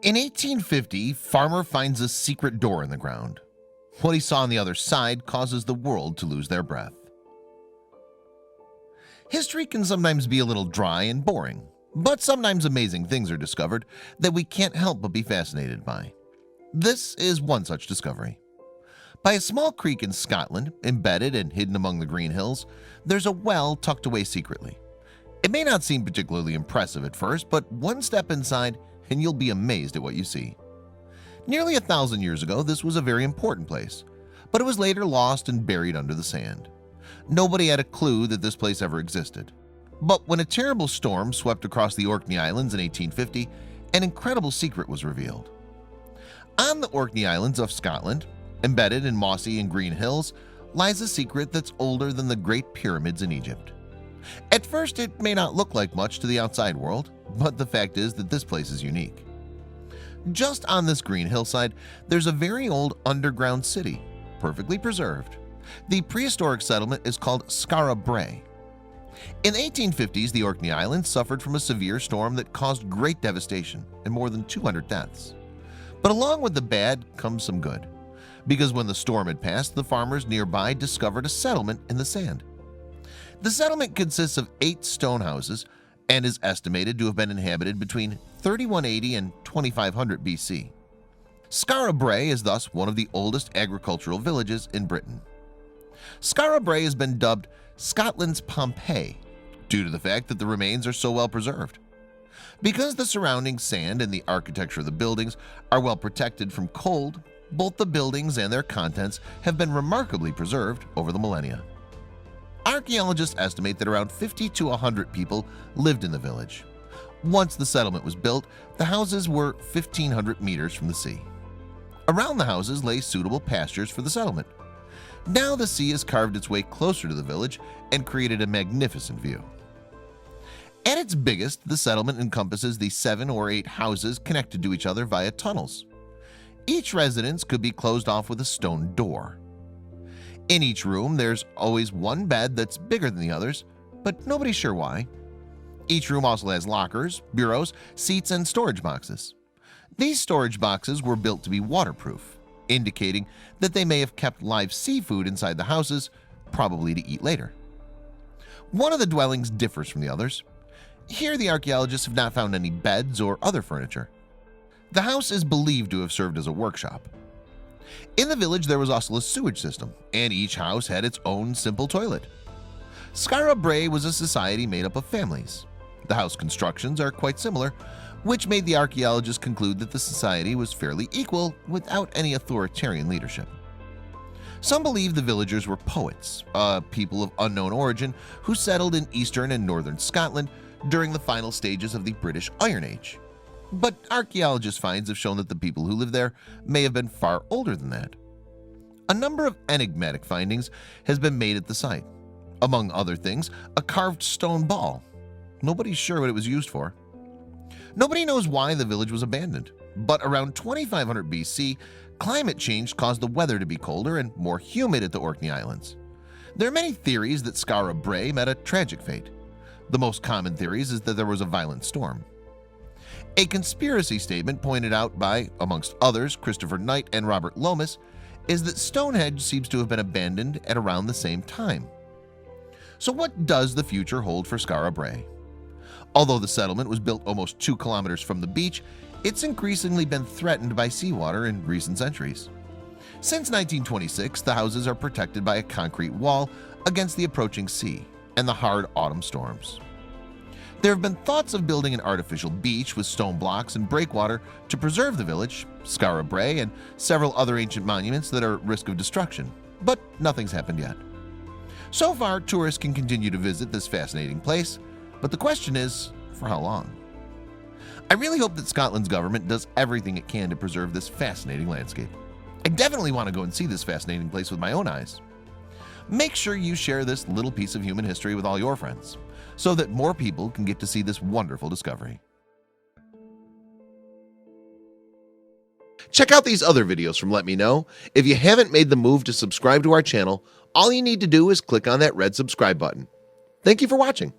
In 1850, farmer finds a secret door in the ground. What he saw on the other side causes the world to lose their breath. History can sometimes be a little dry and boring, but sometimes amazing things are discovered that we can't help but be fascinated by. This is one such discovery. By a small creek in Scotland, embedded and hidden among the green hills, there's a well tucked away secretly. It may not seem particularly impressive at first, but one step inside and you'll be amazed at what you see. Nearly 1,000 years ago, this was a very important place, but it was later lost and buried under the sand. Nobody had a clue that this place ever existed. But when a terrible storm swept across the Orkney Islands in 1850, an incredible secret was revealed. On the Orkney Islands of Scotland, embedded in mossy and green hills, lies a secret that's older than the Great Pyramids in Egypt. At first, it may not look like much to the outside world, but the fact is that this place is unique. Just on this green hillside, there's a very old underground city, perfectly preserved. The prehistoric settlement is called Skara Brae. In the 1850s, the Orkney Islands suffered from a severe storm that caused great devastation and more than 200 deaths. But along with the bad comes some good, because when the storm had passed, the farmers nearby discovered a settlement in the sand. The settlement consists of 8 stone houses and is estimated to have been inhabited between 3180 and 2500 BC. Skara Brae is thus one of the oldest agricultural villages in Britain. Skara Brae has been dubbed Scotland's Pompeii due to the fact that the remains are so well preserved. Because the surrounding sand and the architecture of the buildings are well protected from cold, both the buildings and their contents have been remarkably preserved over the millennia. Archaeologists estimate that around 50 to 100 people lived in the village. Once the settlement was built, the houses were 1,500 meters from the sea. Around the houses lay suitable pastures for the settlement. Now the sea has carved its way closer to the village and created a magnificent view. At its biggest, the settlement encompasses the 7 or 8 houses connected to each other via tunnels. Each residence could be closed off with a stone door. In each room, there's always one bed that's bigger than the others, but nobody's sure why. Each room also has lockers, bureaus, seats, and storage boxes. These storage boxes were built to be waterproof, indicating that they may have kept live seafood inside the houses, probably to eat later. One of the dwellings differs from the others. Here, the archaeologists have not found any beds or other furniture. The house is believed to have served as a workshop. In the village, there was also a sewage system, and each house had its own simple toilet. Skara Brae was a society made up of families. The house constructions are quite similar, which made the archaeologists conclude that the society was fairly equal without any authoritarian leadership. Some believe the villagers were poets, people of unknown origin who settled in eastern and northern Scotland during the final stages of the British Iron Age. But archaeologists' finds have shown that the people who lived there may have been far older than that. A number of enigmatic findings has been made at the site. Among other things, a carved stone ball. Nobody's sure what it was used for. Nobody knows why the village was abandoned, but around 2500 BC, climate change caused the weather to be colder and more humid at the Orkney Islands. There are many theories that Skara Brae met a tragic fate. The most common theories is that there was a violent storm. A conspiracy statement pointed out by, amongst others, Christopher Knight and Robert Lomas, is that Stonehenge seems to have been abandoned at around the same time. So what does the future hold for Skara Brae? Although the settlement was built almost 2 kilometers from the beach, it's increasingly been threatened by seawater in recent centuries. Since 1926, the houses are protected by a concrete wall against the approaching sea and the hard autumn storms. There have been thoughts of building an artificial beach with stone blocks and breakwater to preserve the village, Skara Brae, and several other ancient monuments that are at risk of destruction, but nothing's happened yet. So far, tourists can continue to visit this fascinating place, but the question is, for how long? I really hope that Scotland's government does everything it can to preserve this fascinating landscape. I definitely want to go and see this fascinating place with my own eyes. Make sure you share this little piece of human history with all your friends, so that more people can get to see this wonderful discovery. Check out these other videos from Let Me Know. If you haven't made the move to subscribe to our channel, all you need to do is click on that red subscribe button. Thank you for watching.